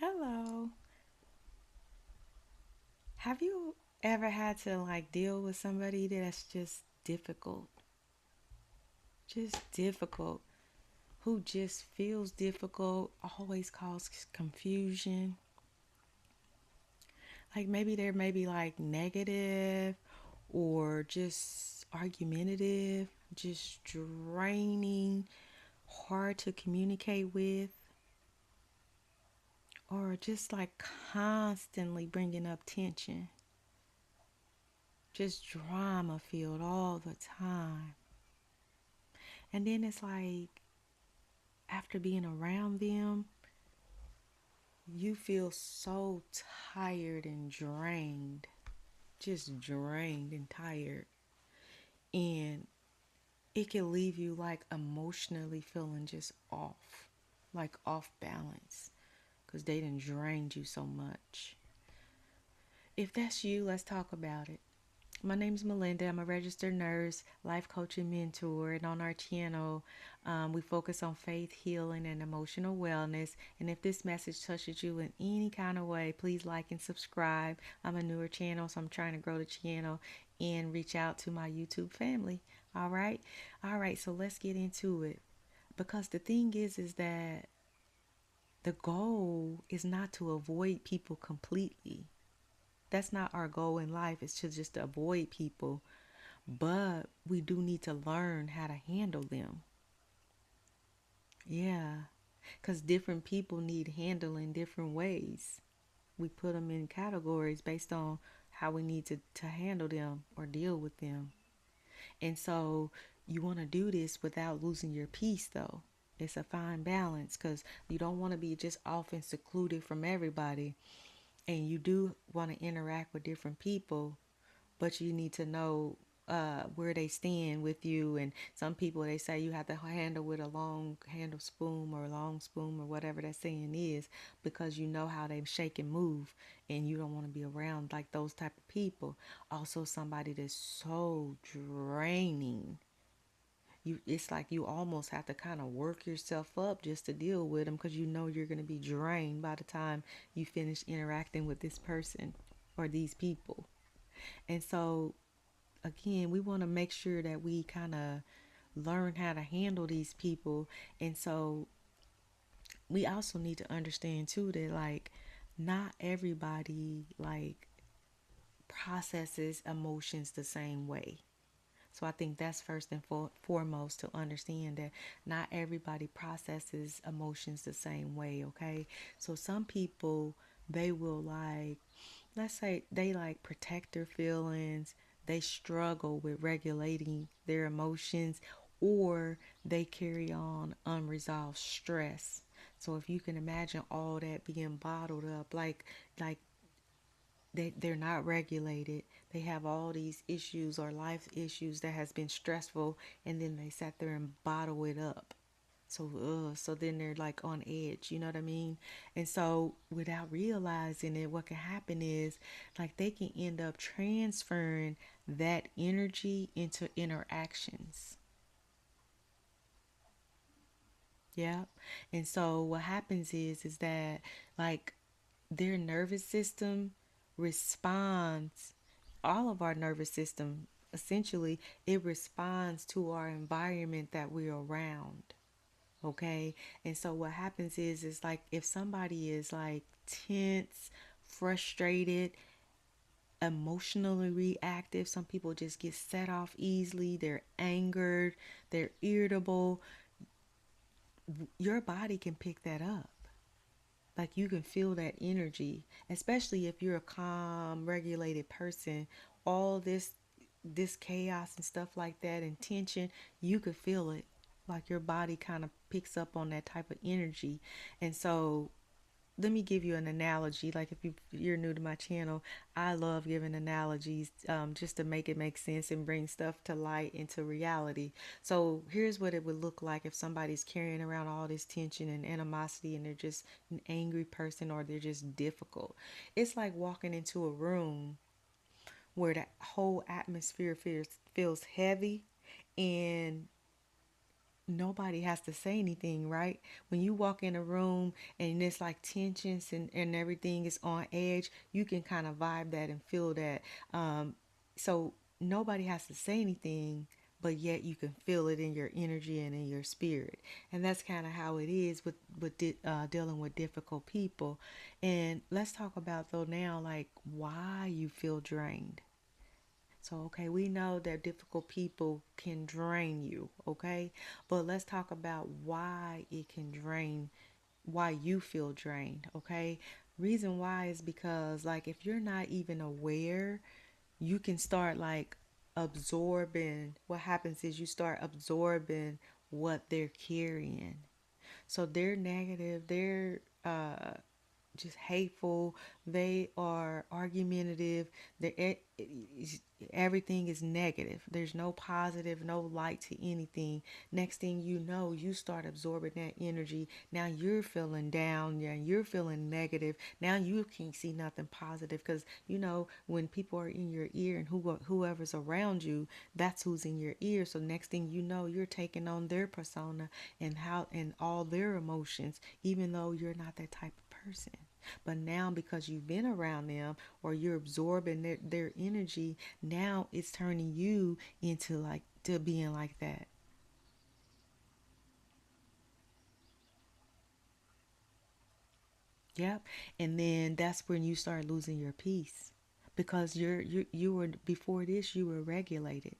Hello. Have you ever had to like deal with somebody that's just difficult? Just difficult. Who just feels difficult, always causes confusion. Like maybe they're maybe like negative or just argumentative, just draining, hard to communicate with, or just like constantly bringing up tension. Just drama filled all the time. And then it's like after being around them, you feel so tired and drained, just drained and tired. And it can leave you like emotionally feeling just off, like off balance, because they done drained you so much. If that's you, let's talk about it. My name is Melinda. I'm a registered nurse, life coach, and mentor. And on our channel, we focus on faith, healing, and emotional wellness. And if this message touches you in any kind of way, please like and subscribe. I'm a newer channel, so I'm trying to grow the channel and reach out to my YouTube family. All right. All right. So let's get into it. Because the thing is that the goal is not to avoid people completely. That's not our goal in life. It's to just avoid people, but we do need to learn how to handle them. Yeah, because different people need handling different ways. We put them in categories based on how we need to handle them or deal with them. And so you want to do this without losing your peace, though. It's a fine balance because you don't want to be just off and secluded from everybody. And you do want to interact with different people, but you need to know where they stand with you. And some people, they say you have to handle with a long handle spoon or a long spoon or whatever that saying is, because you know how they shake and move, and you don't want to be around like those type of people. Also, somebody that's so draining. It's like you almost have to kind of work yourself up just to deal with them, because you know you're going to be drained by the time you finish interacting with this person or these people. And so again, we want to make sure that we kind of learn how to handle these people. And so we also need to understand too that like not everybody like processes emotions the same way. So I think that's first and foremost, to understand that not everybody processes emotions the same way, okay? So some people, they will like, let's say they like protect their feelings, they struggle with regulating their emotions, or they carry on unresolved stress. So if you can imagine all that being bottled up, like they're not regulated, they have all these issues or life issues that has been stressful, and then they sat there and bottle it up. So then they're like on edge, you know what I mean? And so without realizing it, what can happen is like they can end up transferring that energy into interactions. Yeah. And so what happens is that like their nervous system responds, all of our nervous system essentially, it responds to our environment that we're around. Okay. And so what happens is like if somebody is like tense, frustrated, emotionally reactive, some people just get set off easily, they're angered, they're irritable, your body can pick that up. Like you can feel that energy, especially if you're a calm, regulated person. All this chaos and stuff like that and tension, you could feel it. Like your body kind of picks up on that type of energy. And so let me give you an analogy. Like if you're new to my channel, I love giving analogies, just to make it make sense and bring stuff to light into reality. So here's what it would look like if somebody's carrying around all this tension and animosity, and they're just an angry person, or they're just difficult. It's like walking into a room where the whole atmosphere feels heavy, and nobody has to say anything, right? When you walk in a room and it's like tensions and everything is on edge, you can kind of vibe that and feel that. So nobody has to say anything, but yet you can feel it in your energy and in your spirit. And that's kind of how it is with dealing with difficult people. And let's talk about though now, like why you feel drained. So, okay, we know that difficult people can drain you, okay? But let's talk about why it can drain, why you feel drained, okay? Reason why is because, like, if you're not even aware, you can start like absorbing. What happens is you start absorbing what they're carrying. So they're negative, they're just hateful. They are argumentative. Everything is negative. There's no positive, no light to anything. Next thing you know, you start absorbing that energy. Now you're feeling down. Yeah, you're feeling negative. Now you can't see nothing positive because you know when people are in your ear and whoever's around you, that's who's in your ear. So next thing you know, you're taking on their persona and how and all their emotions, even though you're not that type of person. But now, because you've been around them or you're absorbing their energy, now it's turning you into like to being like that. Yep. And then that's when you start losing your peace because you were before this you were regulated.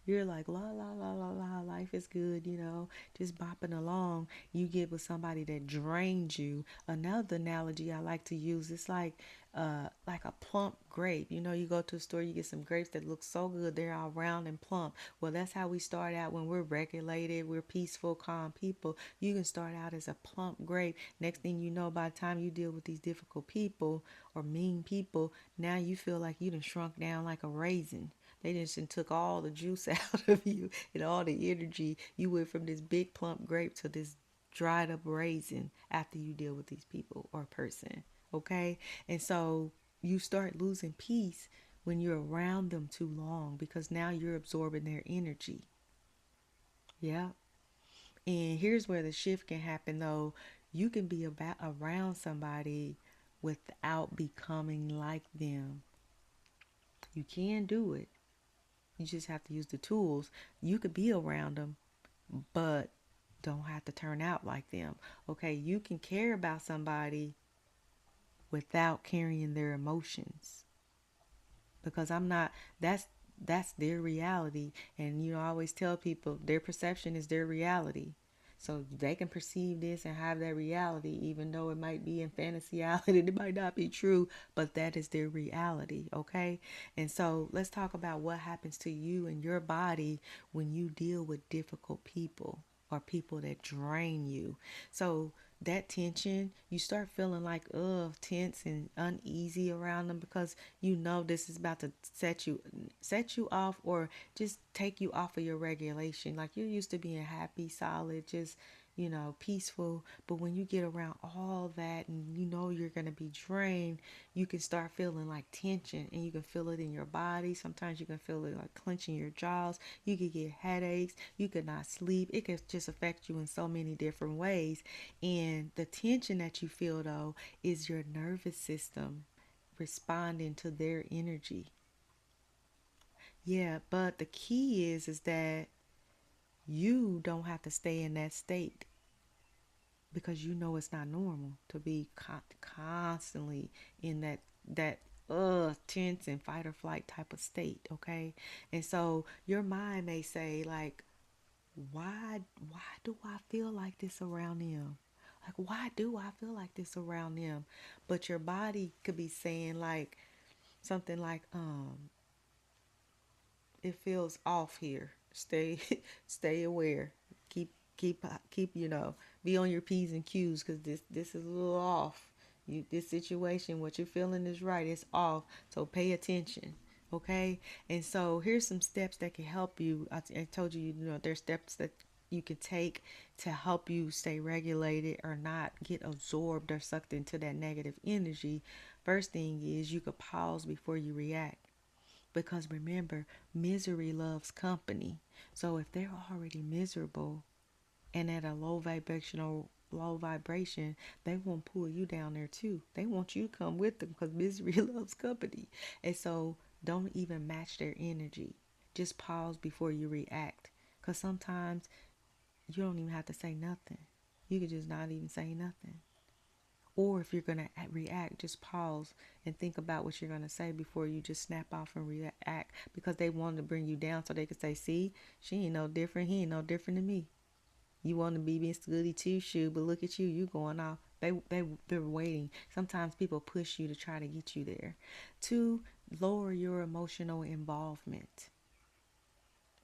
You're like la la la la la, life is good, you know, just bopping along. You get with somebody that drains you. Another analogy I like to use, it's like a plump grape. You know, you go to a store, you get some grapes that look so good, they're all round and plump. Well, that's how we start out when we're regulated, we're peaceful, calm people. You can start out as a plump grape. Next thing you know, by the time you deal with these difficult people or mean people, now you feel like you done shrunk down like a raisin. They just took all the juice out of you and all the energy. You went from this big plump grape to this dried up raisin after you deal with these people or person. Okay? And so you start losing peace when you're around them too long because now you're absorbing their energy. Yeah. And here's where the shift can happen though. You can be about around somebody without becoming like them. You can do it. You just have to use the tools. You could be around them, but don't have to turn out like them. Okay, you can care about somebody without carrying their emotions because I'm not that's their reality, and you know I always tell people their perception is their reality. So they can perceive this and have that reality even though it might be in fantasyality, it might not be true, but that is their reality, okay? And so let's talk about what happens to you and your body when you deal with difficult people or people that drain you. So that tension, you start feeling like tense and uneasy around them because you know this is about to set you off or just take you off of your regulation. Like you're used to being happy, solid, just you know, peaceful. But when you get around all that and you know you're going to be drained, you can start feeling like tension and you can feel it in your body. Sometimes you can feel it like clenching your jaws. You could get headaches. You could not sleep. It could just affect you in so many different ways. And the tension that you feel though is your nervous system responding to their energy. Yeah, but the key is that you don't have to stay in that state because you know it's not normal to be constantly in that tense and fight or flight type of state, okay? And so your mind may say like, why do I feel like this around them? Like why do I feel like this around them? But your body could be saying like something like it feels off here. Stay stay aware. Keep you know, be on your P's and Q's because this is a little off. This situation, what you're feeling is right. It's off. So pay attention. Okay. And so here's some steps that can help you. I told you, you know, there's steps that you can take to help you stay regulated or not get absorbed or sucked into that negative energy. First thing is you could pause before you react. Because remember, misery loves company. So if they're already miserable, And at a low vibration, they won't pull you down there too. They want you to come with them because misery loves company. And so don't even match their energy. Just pause before you react. Because sometimes you don't even have to say nothing. You could just not even say nothing. Or if you're going to react, just pause and think about what you're going to say before you just snap off and react, because they want to bring you down so they can say, see, she ain't no different. He ain't no different than me. You want to be Miss Goody Two Shoe, but look at you, you going off. They're waiting. Sometimes people push you to try to get you there. Two, lower your emotional involvement.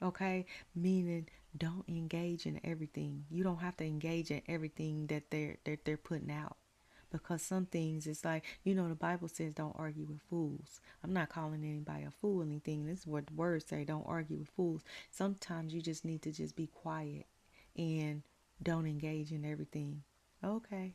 Okay, meaning don't engage in everything. You don't have to engage in everything that they're putting out, because some things, it's like, the Bible says don't argue with fools. I'm not calling anybody a fool or anything. This is what the words say, don't argue with fools. Sometimes you just need to just be quiet and don't engage in everything. Okay,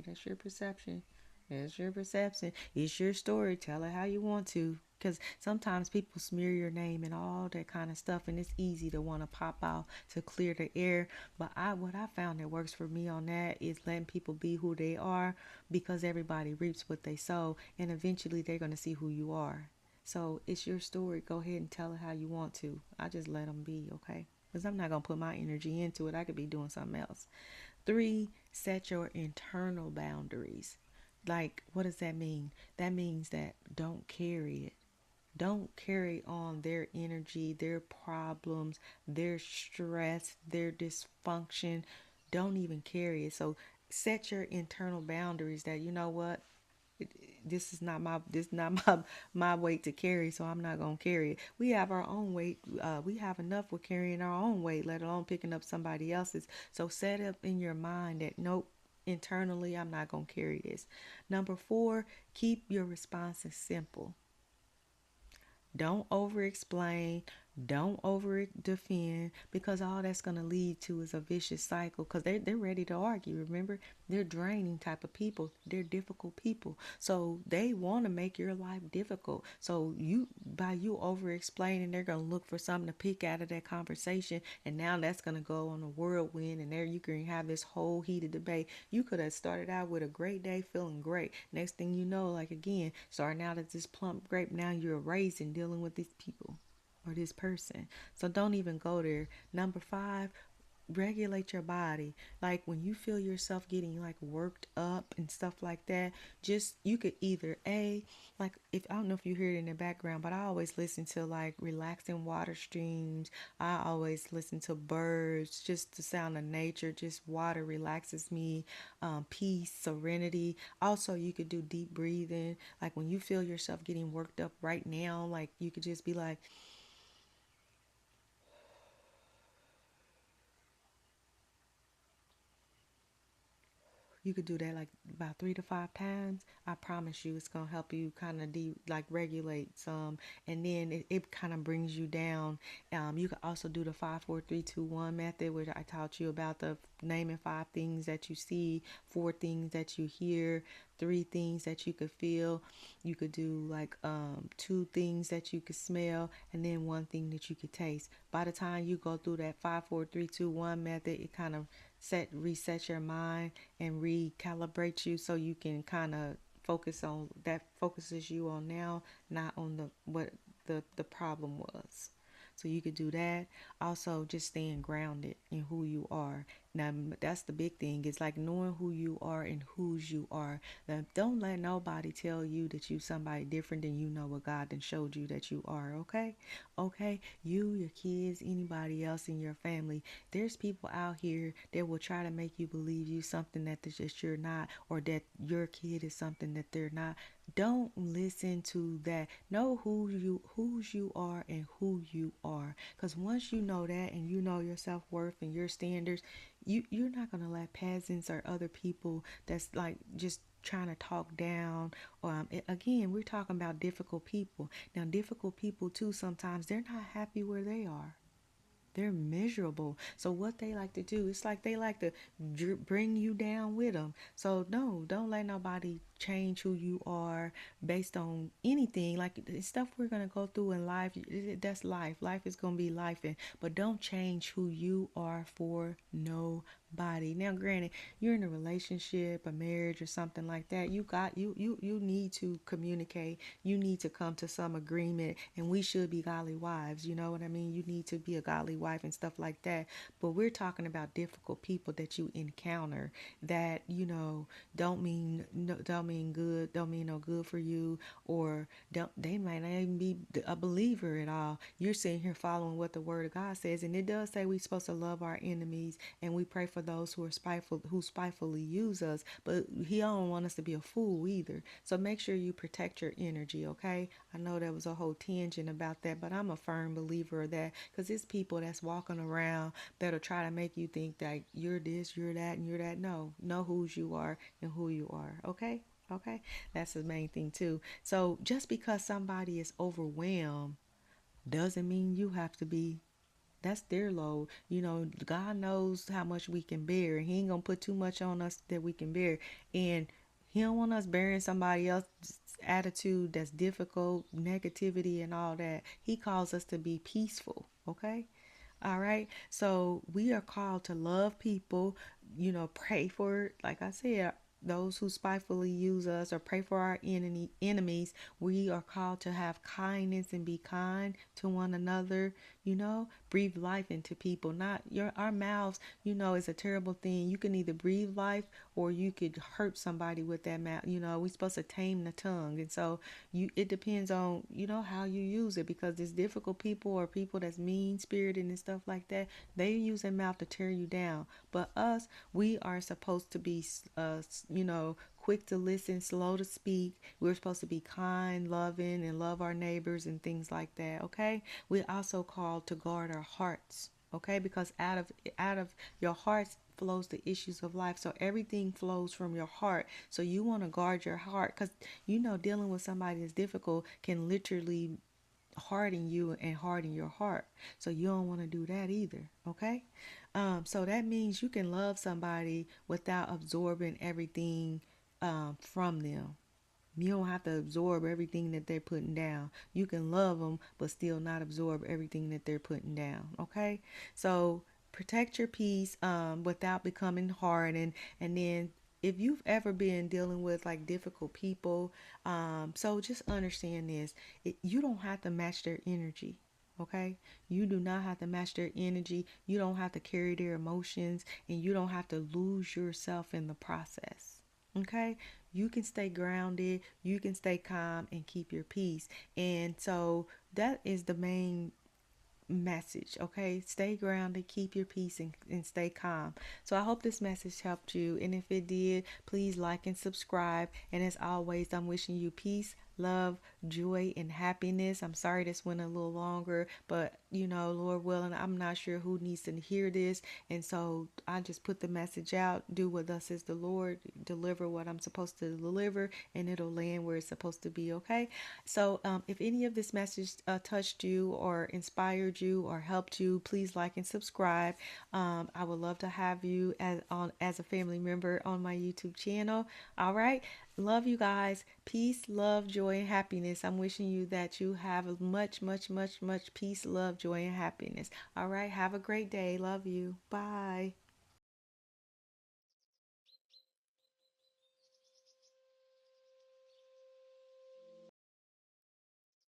that's your perception. That's your perception. It's your story. Tell it how you want to. Because sometimes people smear your name and all that kind of stuff, and it's easy to want to pop out to clear the air. But what I found that works for me on that is letting people be who they are, because everybody reaps what they sow, and eventually they're going to see who you are. So it's your story. Go ahead and tell it how you want to. I just let them be, okay? Because I'm not going to put my energy into it. I could be doing something else. Three, set your internal boundaries. Like, what does that mean? That means that don't carry it. Don't carry on their energy, their problems, their stress, their dysfunction. Don't even carry it. So set your internal boundaries that, you know what, this is not my weight to carry, so I'm not gonna carry it. We have our own weight. We have enough with carrying our own weight, let alone picking up somebody else's. So set up in your mind that, nope, internally I'm not gonna carry this. Number four, keep your responses simple. Don't over explain. Don't over defend, because all that's going to lead to is a vicious cycle, because they're ready to argue. Remember, they're draining type of people. They're difficult people. So they want to make your life difficult. So by you over explaining, they're going to look for something to pick out of that conversation. And now that's going to go on a whirlwind. And there you can have this whole heated debate. You could have started out with a great day feeling great. Next thing you know, like again, starting out as this plump grape, now you're a raisin dealing with these people or this person. So don't even go there. Number five, regulate your body. Like when you feel yourself getting like worked up and stuff like that, just you could either like, if I don't know if you hear it in the background, but I always listen to like relaxing water streams. I always listen to birds, just the sound of nature. Just water relaxes me. Peace, serenity. Also, you could do deep breathing. Like when you feel yourself getting worked up right now, like you could just be like, you could do that like about 3 to 5 times. I promise you, it's gonna help you kind of like regulate some, and then it kind of brings you down. You can also do the 5, 4, 3, 2, 1 method, which I taught you about, the naming 5 things that you see, 4 things that you hear, 3 things that you could feel. You could do like 2 things that you could smell, and then 1 thing that you could taste. By the time you go through that 5, 4, 3, 2, 1 method, it kind of reset your mind and recalibrate you, so you can kind of focus on that, focuses you on now, not on the problem was. So you could do that. Also, just staying grounded in who you are. Now, that's the big thing. It's like knowing who you are and whose you are. Now, don't let nobody tell you that you somebody different than you know what God then showed you that you are. Okay, okay. You, your kids, anybody else in your family. There's people out here that will try to make you believe you something that you're not, or that your kid is something that they're not. Don't listen to that. Know whose you are and who you are. Because once you know that and you know your self-worth and your standards, you're not gonna let peasants or other people that's like just trying to talk down. Again, we're talking about difficult people. Now, difficult people too, sometimes they're not happy where they are. They're miserable. So what they like to do, it's like they like to bring you down with them. So no, don't let nobody change who you are based on anything. Like stuff we're gonna go through in life, that's life. Life is gonna be life, but don't change who you are for nobody. Now, granted, you're in a relationship, a marriage, or something like that. You need to communicate. You need to come to some agreement, and we should be godly wives. You know what I mean? You need to be a godly wife and stuff like that. But we're talking about difficult people that you encounter that don't mean good, don't mean no good for you, or don't they might not even be a believer at all. You're sitting here following what the Word of God says, and it does say we're supposed to love our enemies and we pray for those who are spiteful, who spitefully use us. But He don't want us to be a fool either. So make sure you protect your energy, okay? I know there was a whole tangent about that, but I'm a firm believer of that because it's people that's walking around that'll try to make you think that you're this, you're that, and you're that. No, know whose you are and who you are, okay? Okay, that's the main thing too. So just because somebody is overwhelmed doesn't mean you have to be. That's their load. God knows how much we can bear, and He ain't gonna put too much on us that we can bear. And He don't want us bearing somebody else's attitude that's difficult, negativity, and all that. He calls us to be peaceful. Okay. All right. So we are called to love people, pray for, like I said, those who spitefully use us, or pray for our enemies. We are called to have kindness and be kind to one another, breathe life into people. Not our mouths, is a terrible thing. You can either breathe life or you could hurt somebody with that mouth. We're supposed to tame the tongue. And so it depends on, how you use it, because there's difficult people or people that's mean spirited and stuff like that. They use their mouth to tear you down. But us, we are supposed to be, quick to listen, slow to speak. We're supposed to be kind, loving, and love our neighbors and things like that. Okay. We're also called to guard our hearts. Okay, because out of your hearts flows the issues of life. So everything flows from your heart. So you want to guard your heart, because dealing with somebody that's difficult can literally harden you and harden your heart. So you don't want to do that either. Okay. So that means you can love somebody without absorbing everything from them. You don't have to absorb everything that they're putting down. You can love them, but still not absorb everything that they're putting down. Okay? So protect your peace without becoming hard. And then if you've ever been dealing with like difficult people, so just understand this. You don't have to match their energy. Okay? You do not have to match their energy. You don't have to carry their emotions, and you don't have to lose yourself in the process. Okay? You can stay grounded, you can stay calm and keep your peace. And so that is the main message. Okay, stay grounded, keep your peace, and stay calm. So I hope this message helped you, and if it did, please like and subscribe. And as always, I'm wishing you peace, love, joy, and happiness. I'm sorry this went a little longer, but Lord willing, I'm not sure who needs to hear this, and so I just put the message out. Do what thus is the Lord, deliver what I'm supposed to deliver, and it'll land where it's supposed to be. Okay. So if any of this message touched you or inspired you or helped you, please like and subscribe. I would love to have you as a family member on my YouTube channel. All right. Love you guys. Peace, love, joy, and happiness. I'm wishing you that you have much, much, much, much peace, love, joy, and happiness. All right. Have a great day. Love you. Bye.